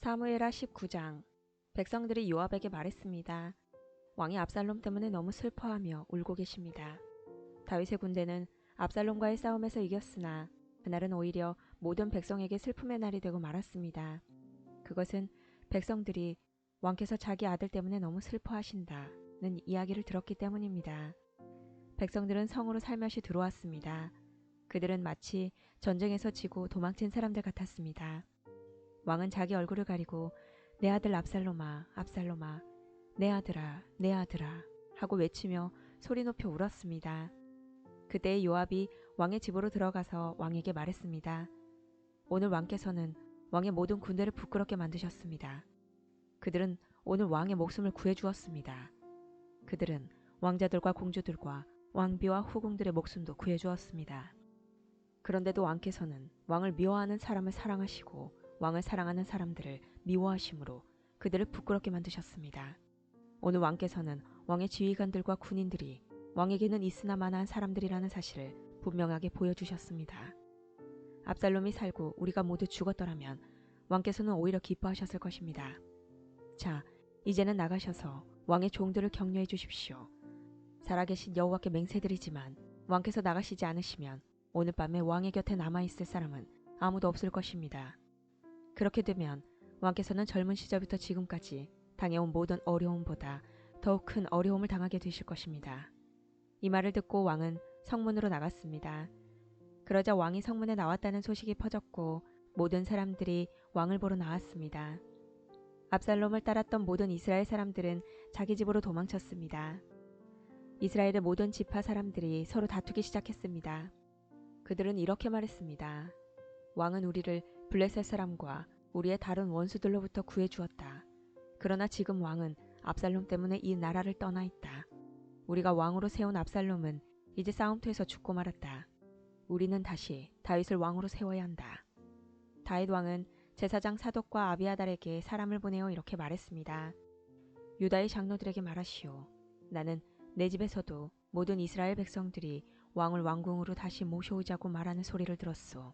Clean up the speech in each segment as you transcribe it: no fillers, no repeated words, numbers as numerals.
사무엘하 19장. 백성들이 요압에게 말했습니다. 왕이 압살롬 때문에 너무 슬퍼하며 울고 계십니다. 다윗의 군대는 압살롬과의 싸움에서 이겼으나 그날은 오히려 모든 백성에게 슬픔의 날이 되고 말았습니다. 그것은 백성들이 왕께서 자기 아들 때문에 너무 슬퍼하신다는 이야기를 들었기 때문입니다. 백성들은 성으로 살며시 들어왔습니다. 그들은 마치 전쟁에서 지고 도망친 사람들 같았습니다. 왕은 자기 얼굴을 가리고 내 아들 압살롬아, 압살롬아, 내 아들아, 내 아들아 하고 외치며 소리 높여 울었습니다. 그때 요압이 왕의 집으로 들어가서 왕에게 말했습니다. 오늘 왕께서는 왕의 모든 군대를 부끄럽게 만드셨습니다. 그들은 오늘 왕의 목숨을 구해주었습니다. 그들은 왕자들과 공주들과 왕비와 후궁들의 목숨도 구해주었습니다. 그런데도 왕께서는 왕을 미워하는 사람을 사랑하시고 왕을 사랑하는 사람들을 미워하심으로 그들을 부끄럽게 만드셨습니다. 오늘 왕께서는 왕의 지휘관들과 군인들이 왕에게는 있으나 마나한 사람들이라는 사실을 분명하게 보여주셨습니다. 압살롬이 살고 우리가 모두 죽었더라면 왕께서는 오히려 기뻐하셨을 것입니다. 자, 이제는 나가셔서 왕의 종들을 격려해 주십시오. 살아계신 여호와께 맹세드리지만 왕께서 나가시지 않으시면 오늘 밤에 왕의 곁에 남아있을 사람은 아무도 없을 것입니다. 그렇게 되면 왕께서는 젊은 시절부터 지금까지 당해온 모든 어려움보다 더욱 큰 어려움을 당하게 되실 것입니다. 이 말을 듣고 왕은 성문으로 나갔습니다. 그러자 왕이 성문에 나왔다는 소식이 퍼졌고 모든 사람들이 왕을 보러 나왔습니다. 압살롬을 따랐던 모든 이스라엘 사람들은 자기 집으로 도망쳤습니다. 이스라엘의 모든 지파 사람들이 서로 다투기 시작했습니다. 그들은 이렇게 말했습니다. 왕은 우리를 블레셋 사람과 우리의 다른 원수들로부터 구해주었다. 그러나 지금 왕은 압살롬 때문에 이 나라를 떠나 있다. 우리가 왕으로 세운 압살롬은 이제 싸움터에서 죽고 말았다. 우리는 다시 다윗을 왕으로 세워야 한다. 다윗 왕은 제사장 사독과 아비아달에게 사람을 보내어 이렇게 말했습니다. 유다의 장로들에게 말하시오. 나는 내 집에서도 모든 이스라엘 백성들이 왕을 왕궁으로 다시 모셔오자고 말하는 소리를 들었소.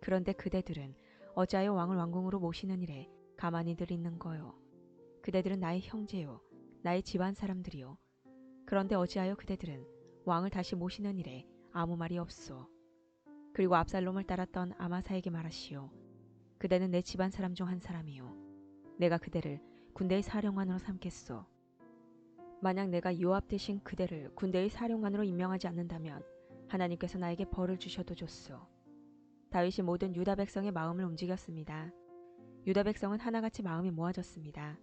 그런데 그대들은 어찌하여 왕을 왕궁으로 모시는 일에 가만히들 있는 거요. 그대들은 나의 형제요, 나의 집안 사람들이요. 그런데 어찌하여 그대들은 왕을 다시 모시는 일에 아무 말이 없소. 그리고 압살롬을 따랐던 아마사에게 말하시오. 그대는 내 집안 사람 중 한 사람이요. 내가 그대를 군대의 사령관으로 삼겠소. 만약 내가 요압 대신 그대를 군대의 사령관으로 임명하지 않는다면 하나님께서 나에게 벌을 주셔도 좋소. 다윗이 모든 유다 백성의 마음을 움직였습니다. 유다 백성은 하나같이 마음이 모아졌습니다.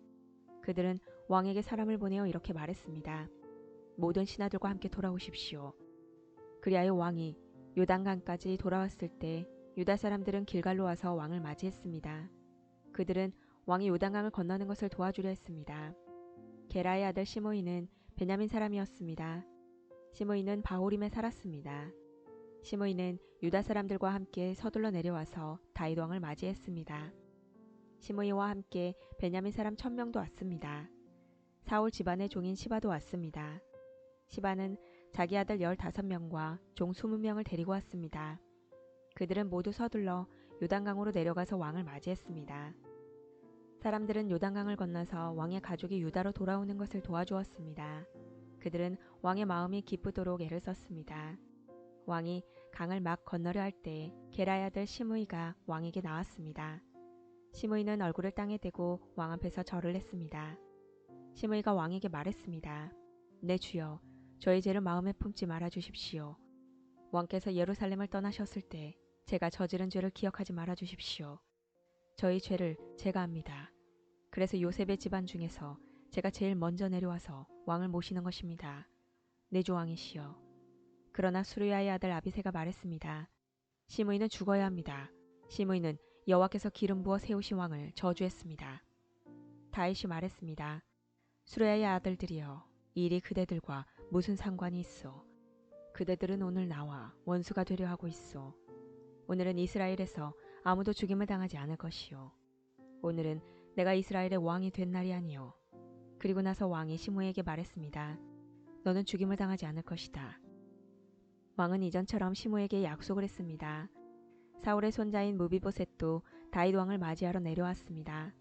그들은 왕에게 사람을 보내어 이렇게 말했습니다. 모든 신하들과 함께 돌아오십시오. 그리하여 왕이 요단강까지 돌아왔을 때 유다 사람들은 길갈로 와서 왕을 맞이했습니다. 그들은 왕이 요단강을 건너는 것을 도와주려 했습니다. 게라의 아들 시므이는 베냐민 사람이었습니다. 시므이는 바호림에 살았습니다. 시므이는 유다 사람들과 함께 서둘러 내려와서 다윗 왕을 맞이했습니다. 시므이와 함께 베냐민 사람 1000명도 왔습니다. 사울 집안의 종인 시바도 왔습니다. 시바는 자기 아들 15명과 종 20명을 데리고 왔습니다. 그들은 모두 서둘러 요단강으로 내려가서 왕을 맞이했습니다. 사람들은 요단강을 건너서 왕의 가족이 유다로 돌아오는 것을 도와주었습니다. 그들은 왕의 마음이 기쁘도록 애를 썼습니다. 왕이 강을 막 건너려 할 때 게라의 아들 시므이가 왕에게 나왔습니다. 시므이는 얼굴을 땅에 대고 왕 앞에서 절을 했습니다. 시므이가 왕에게 말했습니다. 내 주여, 저의 죄를 마음에 품지 말아 주십시오. 왕께서 예루살렘을 떠나셨을 때 제가 저지른 죄를 기억하지 말아 주십시오. 저희 죄를 제가 압니다. 그래서 요셉의 집안 중에서 제가 제일 먼저 내려와서 왕을 모시는 것입니다. 내 주 왕이시여. 그러나 수르야의 아들 아비새가 말했습니다. 시므이는 죽어야 합니다. 시므이는 여호와께서 기름 부어 세우신 왕을 저주했습니다. 다윗이 말했습니다. 수르야의 아들들이여, 이 일이 그대들과 무슨 상관이 있어? 그대들은 오늘 나와 원수가 되려 하고 있어. 오늘은 이스라엘에서 아무도 죽임을 당하지 않을 것이요. 오늘은 내가 이스라엘의 왕이 된 날이 아니요. 그리고 나서 왕이 시므이에게 말했습니다. 너는 죽임을 당하지 않을 것이다. 왕은 이전처럼 시므이에게 약속을 했습니다. 사울의 손자인 무비보셋도 다윗 왕을 맞이하러 내려왔습니다.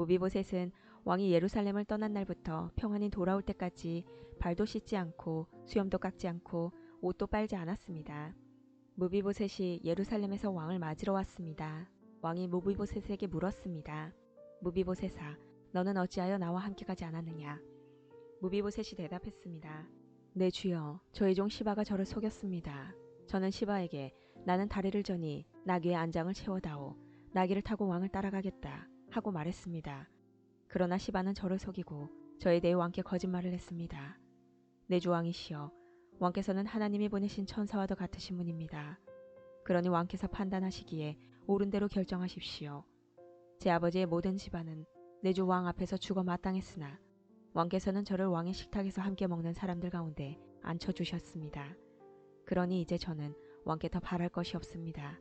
무비보셋은 왕이 예루살렘을 떠난 날부터 평안히 돌아올 때까지 발도 씻지 않고 수염도 깎지 않고 옷도 빨지 않았습니다. 무비보셋이 예루살렘에서 왕을 맞으러 왔습니다. 왕이 무비보셋에게 물었습니다. 무비보셋아, 너는 어찌하여 나와 함께 가지 않았느냐? 무비보셋이 대답했습니다. 내 주여, 저의 종 시바가 저를 속였습니다. 저는 시바에게 나는 다리를 저니 나귀의 안장을 채워다오. 나귀를 타고 왕을 따라가겠다 하고 말했습니다. 그러나 시바는 저를 속이고 저에 대해 왕께 거짓말을 했습니다. 내 주 왕이시여, 왕께서는 하나님이 보내신 천사와도 같으신 분입니다. 그러니 왕께서 판단하시기에 옳은 대로 결정하십시오. 제 아버지의 모든 집안은 내 주 왕 앞에서 죽어 마땅했으나 왕께서는 저를 왕의 식탁에서 함께 먹는 사람들 가운데 앉혀주셨습니다. 그러니 이제 저는 왕께 더 바랄 것이 없습니다.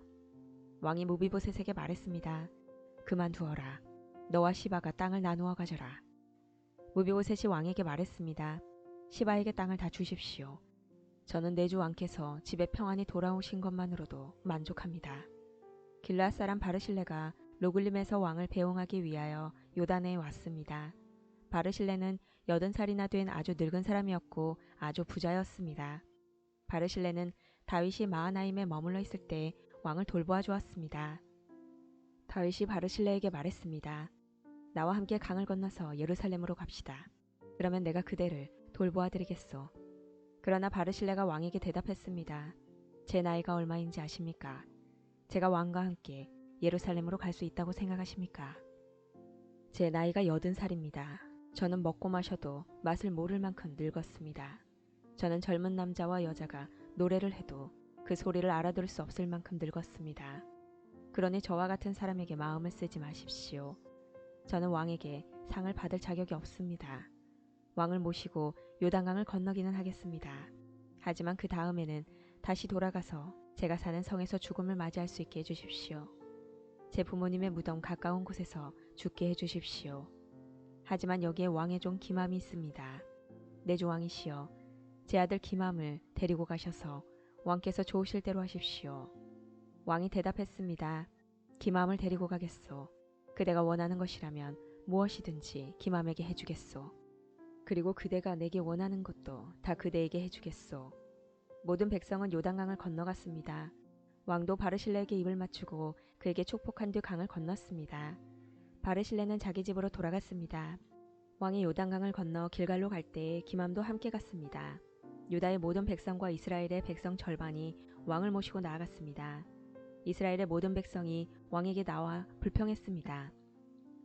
왕이 무비보셋에게 말했습니다. 그만두어라. 너와 시바가 땅을 나누어 가져라. 무비보셋이 왕에게 말했습니다. 시바에게 땅을 다 주십시오. 저는 내 주 왕께서 집에 평안히 돌아오신 것만으로도 만족합니다. 길르앗 사람 바르실레가 로글림에서 왕을 배웅하기 위하여 요단에 왔습니다. 바르실레는 80살이나 된 아주 늙은 사람이었고 아주 부자였습니다. 바르실레는 다윗이 마하나임에 머물러 있을 때 왕을 돌보아 주었습니다. 다윗이 바르실레에게 말했습니다. 나와 함께 강을 건너서 예루살렘으로 갑시다. 그러면 내가 그대를 돌보아 드리겠소. 그러나 바르실레가 왕에게 대답했습니다. 제 나이가 얼마인지 아십니까? 제가 왕과 함께 예루살렘으로 갈 수 있다고 생각하십니까? 제 나이가 80살입니다. 저는 먹고 마셔도 맛을 모를 만큼 늙었습니다. 저는 젊은 남자와 여자가 노래를 해도 그 소리를 알아들을 수 없을 만큼 늙었습니다. 그러니 저와 같은 사람에게 마음을 쓰지 마십시오. 저는 왕에게 상을 받을 자격이 없습니다. 왕을 모시고 요단강을 건너기는 하겠습니다. 하지만 그 다음에는 다시 돌아가서 제가 사는 성에서 죽음을 맞이할 수 있게 해주십시오. 제 부모님의 무덤 가까운 곳에서 죽게 해주십시오. 하지만 여기에 왕의 종 기맘이 있습니다. 내 주 왕이시여, 제 아들 기맘을 데리고 가셔서 왕께서 좋으실 대로 하십시오. 왕이 대답했습니다. 기맘을 데리고 가겠소. 그대가 원하는 것이라면 무엇이든지 기맘에게 해주겠소. 그리고 그대가 내게 원하는 것도 다 그대에게 해주겠소. 모든 백성은 요단강을 건너갔습니다. 왕도 바르실레에게 입을 맞추고 그에게 축복한 뒤 강을 건넜습니다. 바르실레는 자기 집으로 돌아갔습니다. 왕이 요단강을 건너 길갈로 갈 때에 기맘도 함께 갔습니다. 유다의 모든 백성과 이스라엘의 백성 절반이 왕을 모시고 나아갔습니다. 이스라엘의 모든 백성이 왕에게 나와 불평했습니다.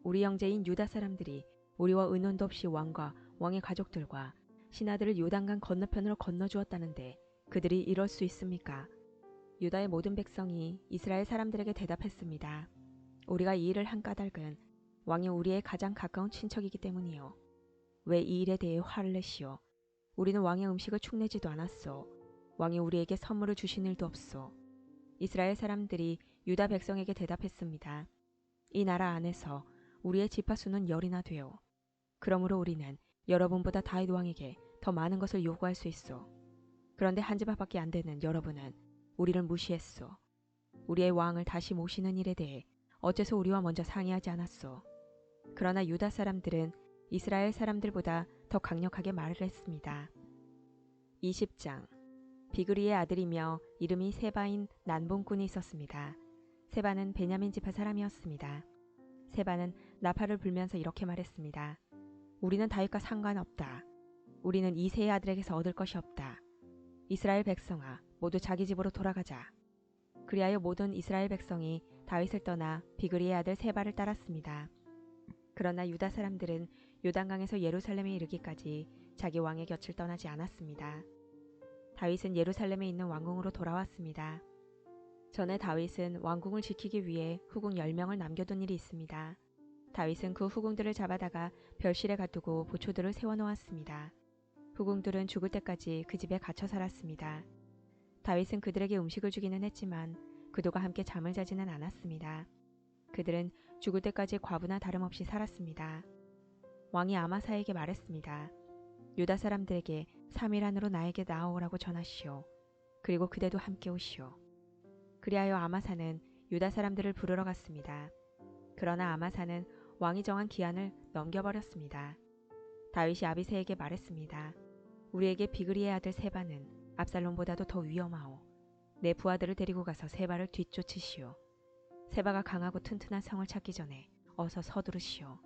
우리 형제인 유다 사람들이 우리와 의논도 없이 왕과 왕의 가족들과 신하들을 요단강 건너편으로 건너주었다는데 그들이 이럴 수 있습니까? 유다의 모든 백성이 이스라엘 사람들에게 대답했습니다. 우리가 이 일을 한 까닭은 왕이 우리의 가장 가까운 친척이기 때문이요. 왜 이 일에 대해 화를 내시오? 우리는 왕의 음식을 축내지도 않았소. 왕이 우리에게 선물을 주신 일도 없소. 이스라엘 사람들이 유다 백성에게 대답했습니다. 이 나라 안에서 우리의 지파수는 10이나 되오. 그러므로 우리는 여러분보다 다윗 왕에게 더 많은 것을 요구할 수 있소. 그런데 한 지파밖에 안 되는 여러분은 우리를 무시했소. 우리의 왕을 다시 모시는 일에 대해 어째서 우리와 먼저 상의하지 않았소. 그러나 유다 사람들은 이스라엘 사람들보다 더 강력하게 말을 했습니다. 20장. 비그리의 아들이며 이름이 세바인 난봉꾼이 있었습니다. 세바는 베냐민 지파 사람이었습니다. 세바는 나팔을 불면서 이렇게 말했습니다. 우리는 다윗과 상관없다. 우리는 이새의 아들에게서 얻을 것이 없다. 이스라엘 백성아, 모두 자기 집으로 돌아가자. 그리하여 모든 이스라엘 백성이 다윗을 떠나 비그리의 아들 세바를 따랐습니다. 그러나 유다 사람들은 요단강에서 예루살렘에 이르기까지 자기 왕의 곁을 떠나지 않았습니다. 다윗은 예루살렘에 있는 왕궁으로 돌아왔습니다. 전에 다윗은 왕궁을 지키기 위해 후궁 10명을 남겨둔 일이 있습니다. 다윗은 그 후궁들을 잡아다가 별실에 가두고 보초들을 세워놓았습니다. 후궁들은 죽을 때까지 그 집에 갇혀 살았습니다. 다윗은 그들에게 음식을 주기는 했지만 그들과 함께 잠을 자지는 않았습니다. 그들은 죽을 때까지 과부나 다름없이 살았습니다. 왕이 아마사에게 말했습니다. 유다 사람들에게 3일 안으로 나에게 나아오라고 전하시오. 그리고 그대도 함께 오시오. 그리하여 아마사는 유다 사람들을 부르러 갔습니다. 그러나 아마사는 왕이 정한 기한을 넘겨버렸습니다. 다윗이 아비새에게 말했습니다. 우리에게 비그리의 아들 세바는 압살롬보다도 더 위험하오. 내 부하들을 데리고 가서 세바를 뒤쫓으시오. 세바가 강하고 튼튼한 성을 찾기 전에 어서 서두르시오.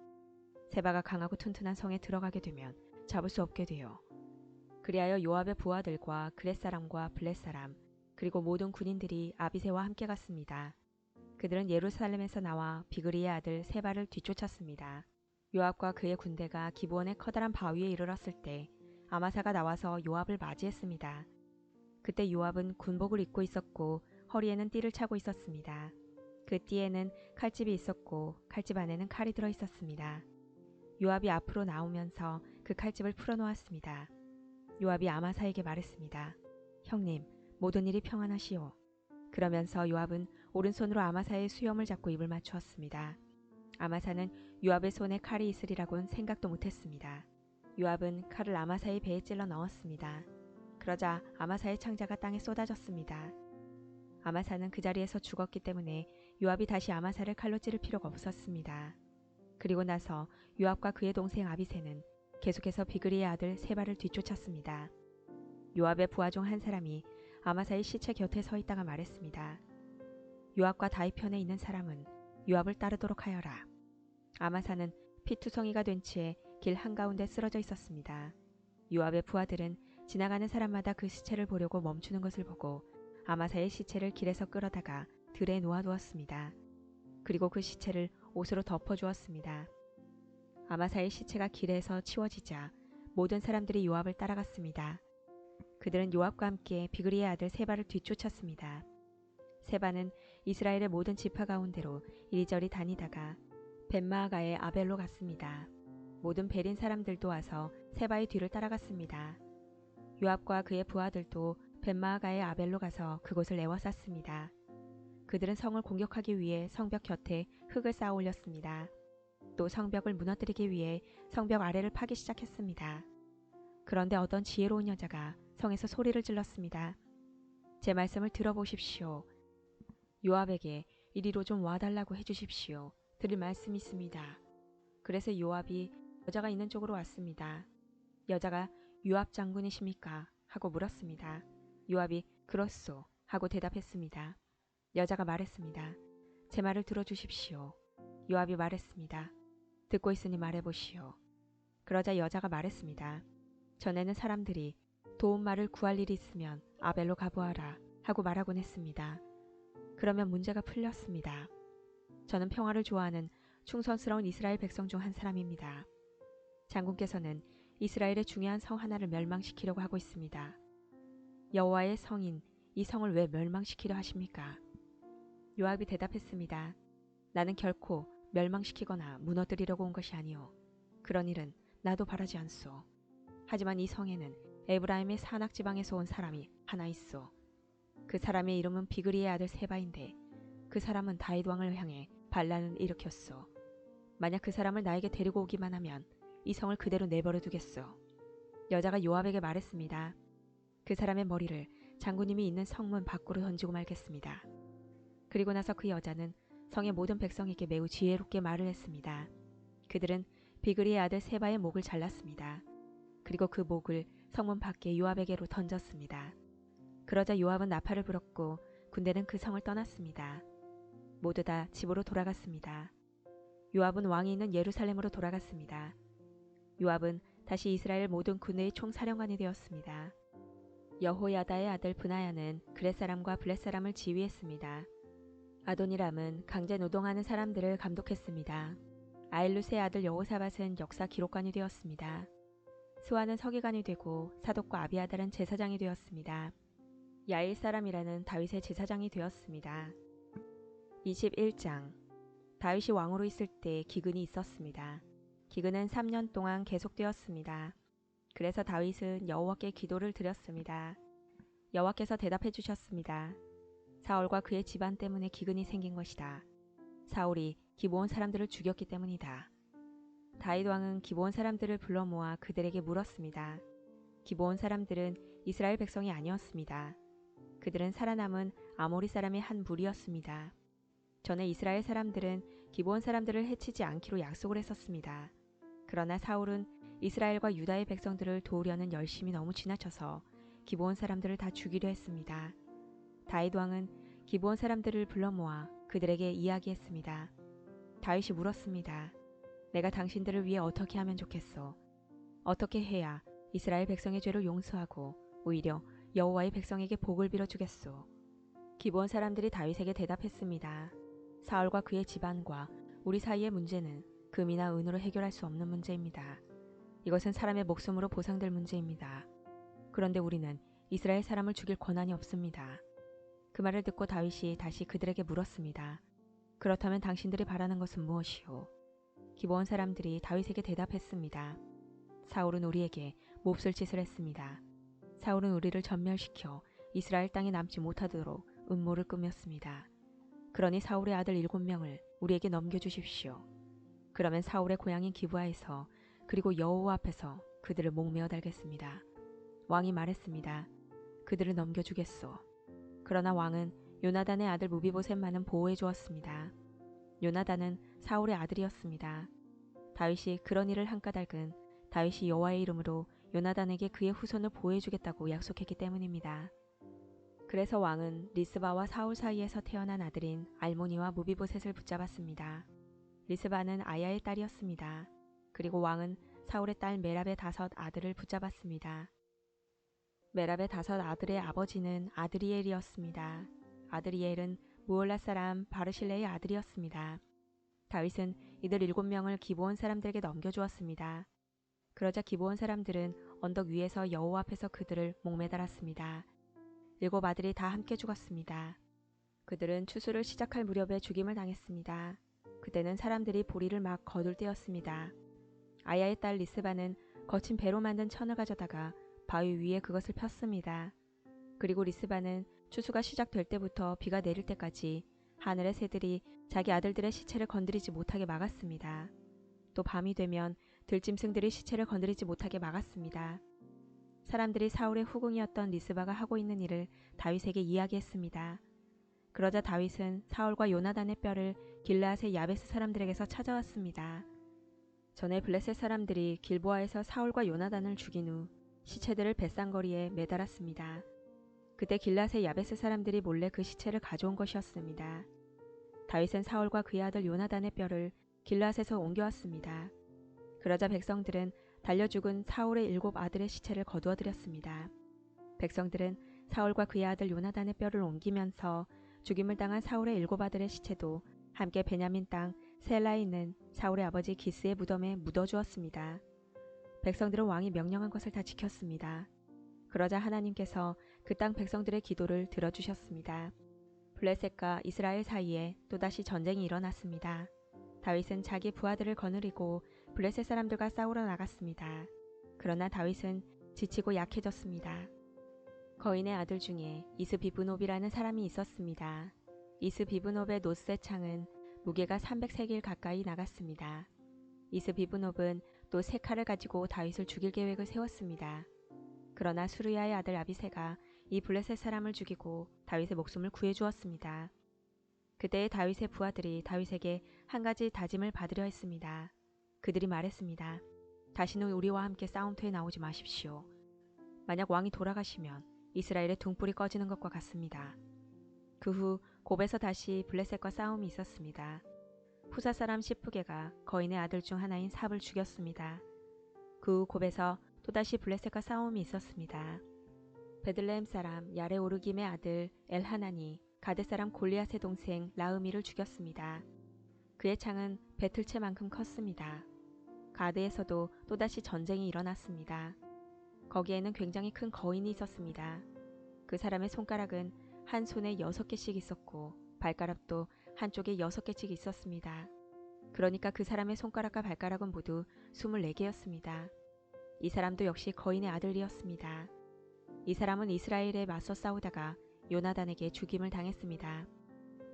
세바가 강하고 튼튼한 성에 들어가게 되면 잡을 수 없게 돼요. 그리하여 요압의 부하들과 그렛 사람과 블렛 사람 그리고 모든 군인들이 아비새와 함께 갔습니다. 그들은 예루살렘에서 나와 비그리의 아들 세바를 뒤쫓았습니다. 요압과 그의 군대가 기브온의 커다란 바위에 이르렀을 때 아마사가 나와서 요압을 맞이했습니다. 그때 요압은 군복을 입고 있었고 허리에는 띠를 차고 있었습니다. 그 띠에는 칼집이 있었고 칼집 안에는 칼이 들어 있었습니다. 요압이 앞으로 나오면서 그 칼집을 풀어놓았습니다. 요압이 아마사에게 말했습니다. 형님, 모든 일이 평안하시오. 그러면서 요압은 오른손으로 아마사의 수염을 잡고 입을 맞추었습니다. 아마사는 요압의 손에 칼이 있으리라고는 생각도 못했습니다. 요압은 칼을 아마사의 배에 찔러 넣었습니다. 그러자 아마사의 창자가 땅에 쏟아졌습니다. 아마사는 그 자리에서 죽었기 때문에 요압이 다시 아마사를 칼로 찌를 필요가 없었습니다. 그리고 나서 요압과 그의 동생 아비새는 계속해서 비그리의 아들 세바를 뒤쫓았습니다. 요압의 부하 중 한 사람이 아마사의 시체 곁에 서 있다가 말했습니다. 요압과 다윗 편에 있는 사람은 요압을 따르도록 하여라. 아마사는 피투성이가 된 채 길 한가운데 쓰러져 있었습니다. 요압의 부하들은 지나가는 사람마다 그 시체를 보려고 멈추는 것을 보고 아마사의 시체를 길에서 끌어다가 들에 놓아두었습니다. 그리고 그 시체를 옷으로 덮어주었습니다. 아마사의 시체가 길에서 치워지자 모든 사람들이 요압을 따라갔습니다. 그들은 요압과 함께 비그리의 아들 세바를 뒤쫓았습니다. 세바는 이스라엘의 모든 지파 가운데로 이리저리 다니다가 벳마아가의 아벨로 갔습니다. 모든 베린 사람들도 와서 세바의 뒤를 따라갔습니다. 요압과 그의 부하들도 벳마아가의 아벨로 가서 그곳을 에워쌌습니다. 그들은 성을 공격하기 위해 성벽 곁에 흙을 쌓아 올렸습니다. 또 성벽을 무너뜨리기 위해 성벽 아래를 파기 시작했습니다. 그런데 어떤 지혜로운 여자가 성에서 소리를 질렀습니다. 제 말씀을 들어보십시오. 요압에게 이리로 좀 와달라고 해주십시오. 드릴 말씀이 있습니다. 그래서 요압이 여자가 있는 쪽으로 왔습니다. 여자가 요압 장군이십니까? 하고 물었습니다. 요압이 그렇소 하고 대답했습니다. 여자가 말했습니다. 제 말을 들어주십시오. 요압이 말했습니다. 듣고 있으니 말해보시오. 그러자 여자가 말했습니다. 전에는 사람들이 도움말을 구할 일이 있으면 아벨로 가보아라 하고 말하곤 했습니다. 그러면 문제가 풀렸습니다. 저는 평화를 좋아하는 충성스러운 이스라엘 백성 중 한 사람입니다. 장군께서는 이스라엘의 중요한 성 하나를 멸망시키려고 하고 있습니다. 여호와의 성인 이 성을 왜 멸망시키려 하십니까? 요압이 대답했습니다. 나는 결코 멸망시키거나 무너뜨리려고 온 것이 아니오. 그런 일은 나도 바라지 않소. 하지만 이 성에는 에브라임의 산악 지방에서 온 사람이 하나 있소. 그 사람의 이름은 비그리의 아들 세바인데 그 사람은 다윗 왕을 향해 반란을 일으켰소. 만약 그 사람을 나에게 데리고 오기만 하면 이 성을 그대로 내버려 두겠소. 여자가 요압에게 말했습니다. 그 사람의 머리를 장군님이 있는 성문 밖으로 던지고 말겠습니다. 그리고 나서 그 여자는 성의 모든 백성에게 매우 지혜롭게 말을 했습니다. 그들은 비그리의 아들 세바의 목을 잘랐습니다. 그리고 그 목을 성문 밖에 요압에게로 던졌습니다. 그러자 요압은 나팔을 불었고 군대는 그 성을 떠났습니다. 모두 다 집으로 돌아갔습니다. 요압은 왕이 있는 예루살렘으로 돌아갔습니다. 요압은 다시 이스라엘 모든 군대의 총사령관이 되었습니다. 여호야다의 아들 브나야는 그렛 사람과 블렛 사람을 지휘했습니다. 아도니람은 강제 노동하는 사람들을 감독했습니다. 아일루스의 아들 여호사밧은 역사 기록관이 되었습니다. 스와는 서기관이 되고 사독과 아비아달은 제사장이 되었습니다. 야일 사람이라는 다윗의 제사장이 되었습니다. 21장 다윗이 왕으로 있을 때 기근이 있었습니다. 기근은 3년 동안 계속되었습니다. 그래서 다윗은 여호와께 기도를 드렸습니다. 여호와께서 대답해 주셨습니다. 사울과 그의 집안 때문에 기근이 생긴 것이다. 사울이 기브온 사람들을 죽였기 때문이다. 다윗 왕은 기브온 사람들을 불러 모아 그들에게 물었습니다. 기브온 사람들은 이스라엘 백성이 아니었습니다. 그들은 살아남은 아모리 사람의 한 무리였습니다. 전에 이스라엘 사람들은 기브온 사람들을 해치지 않기로 약속을 했었습니다. 그러나 사울은 이스라엘과 유다의 백성들을 도우려는 열심이 너무 지나쳐서 기브온 사람들을 다 죽이려 했습니다. 다윗 왕은 기브온 사람들을 불러 모아 그들에게 이야기했습니다. 다윗이 물었습니다. 내가 당신들을 위해 어떻게 하면 좋겠소? 어떻게 해야 이스라엘 백성의 죄를 용서하고 오히려 여호와의 백성에게 복을 빌어주겠소? 기브온 사람들이 다윗에게 대답했습니다. 사울과 그의 집안과 우리 사이의 문제는 금이나 은으로 해결할 수 없는 문제입니다. 이것은 사람의 목숨으로 보상될 문제입니다. 그런데 우리는 이스라엘 사람을 죽일 권한이 없습니다. 그 말을 듣고 다윗이 다시 그들에게 물었습니다. 그렇다면 당신들이 바라는 것은 무엇이오? 기브온 사람들이 다윗에게 대답했습니다. 사울은 우리에게 몹쓸 짓을 했습니다. 사울은 우리를 전멸시켜 이스라엘 땅에 남지 못하도록 음모를 꾸몄습니다. 그러니 사울의 아들 7명을 우리에게 넘겨주십시오. 그러면 사울의 고향인 기브아에서 그리고 여호와 앞에서 그들을 목매어 달겠습니다. 왕이 말했습니다. 그들을 넘겨주겠소. 그러나 왕은 요나단의 아들 무비보셋만은 보호해 주었습니다. 요나단은 사울의 아들이었습니다. 다윗이 그런 일을 한 까닭은 다윗이 여호와의 이름으로 요나단에게 그의 후손을 보호해 주겠다고 약속했기 때문입니다. 그래서 왕은 리스바와 사울 사이에서 태어난 아들인 알모니와 무비보셋을 붙잡았습니다. 리스바는 아야의 딸이었습니다. 그리고 왕은 사울의 딸 메랍의 5 아들을 붙잡았습니다. 메랍의 5 아들의 아버지는 아드리엘이었습니다. 아드리엘은 무올라 사람 바르실레의 아들이었습니다. 다윗은 이들 7명을 기브온 사람들에게 넘겨주었습니다. 그러자 기브온 사람들은 언덕 위에서 여호와 앞에서 그들을 목매달았습니다. 7 아들이 다 함께 죽었습니다. 그들은 추수를 시작할 무렵에 죽임을 당했습니다. 그때는 사람들이 보리를 막 거둘 때였습니다. 아야의 딸 리스바는 거친 배로 만든 천을 가져다가 바위 위에 그것을 폈습니다. 그리고 리스바는 추수가 시작될 때부터 비가 내릴 때까지 하늘의 새들이 자기 아들들의 시체를 건드리지 못하게 막았습니다. 또 밤이 되면 들짐승들이 시체를 건드리지 못하게 막았습니다. 사람들이 사울의 후궁이었던 리스바가 하고 있는 일을 다윗에게 이야기했습니다. 그러자 다윗은 사울과 요나단의 뼈를 길르앗의 야베스 사람들에게서 찾아왔습니다. 전에 블레셋 사람들이 길보아에서 사울과 요나단을 죽인 후 시체들을 벳산거리에 매달았습니다. 그때 길르앗의 야베스 사람들이 몰래 그 시체를 가져온 것이었습니다. 다윗은 사울과 그의 아들 요나단의 뼈를 길르앗에서 옮겨왔습니다. 그러자 백성들은 달려 죽은 사울의 7 아들의 시체를 거두어들였습니다. 백성들은 사울과 그의 아들 요나단의 뼈를 옮기면서 죽임을 당한 사울의 7 아들의 시체도 함께 베냐민 땅 셀라에 있는 사울의 아버지 기스의 무덤에 묻어주었습니다. 백성들은 왕이 명령한 것을 다 지켰습니다. 그러자 하나님께서 그 땅 백성들의 기도를 들어주셨습니다. 블레셋과 이스라엘 사이에 또다시 전쟁이 일어났습니다. 다윗은 자기 부하들을 거느리고 블레셋 사람들과 싸우러 나갔습니다. 그러나 다윗은 지치고 약해졌습니다. 거인의 아들 중에 이스비브놉이라는 사람이 있었습니다. 이스비브놉의 노스의 창은 무게가 300세겔 가까이 나갔습니다. 이스비브놉은 또 3칼을 가지고 다윗을 죽일 계획을 세웠습니다. 그러나 수르야의 아들 아비새가 이 블레셋 사람을 죽이고 다윗의 목숨을 구해주었습니다. 그때의 다윗의 부하들이 다윗에게 한 가지 다짐을 받으려 했습니다. 그들이 말했습니다. 다시는 우리와 함께 싸움터에 나오지 마십시오. 만약 왕이 돌아가시면 이스라엘의 등불이 꺼지는 것과 같습니다. 그 후 곱에서 다시 블레셋과 싸움이 있었습니다. 후사 사람 시프게가 거인의 아들 중 하나인 삽을 죽였습니다. 그 후 곱에서 또다시 블레셋과 싸움이 있었습니다. 베들레헴 사람 야레오르김의 아들 엘하난이 가드 사람 골리앗의 동생 라흐미를 죽였습니다. 그의 창은 배틀채만큼 컸습니다. 가드에서도 또다시 전쟁이 일어났습니다. 거기에는 굉장히 큰 거인이 있었습니다. 그 사람의 손가락은 한 손에 6개씩 있었고 발가락도 한쪽에 6개씩 있었습니다. 그러니까 그 사람의 손가락과 발가락은 모두 24개였습니다. 이 사람도 역시 거인의 아들이었습니다. 이 사람은 이스라엘에 맞서 싸우다가 요나단에게 죽임을 당했습니다.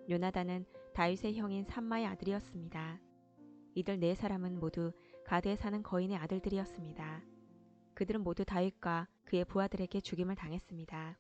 요나단은 다윗의 형인 삼마의 아들이었습니다. 이들 4사람은 모두 가드에 사는 거인의 아들들이었습니다. 그들은 모두 다윗과 그의 부하들에게 죽임을 당했습니다.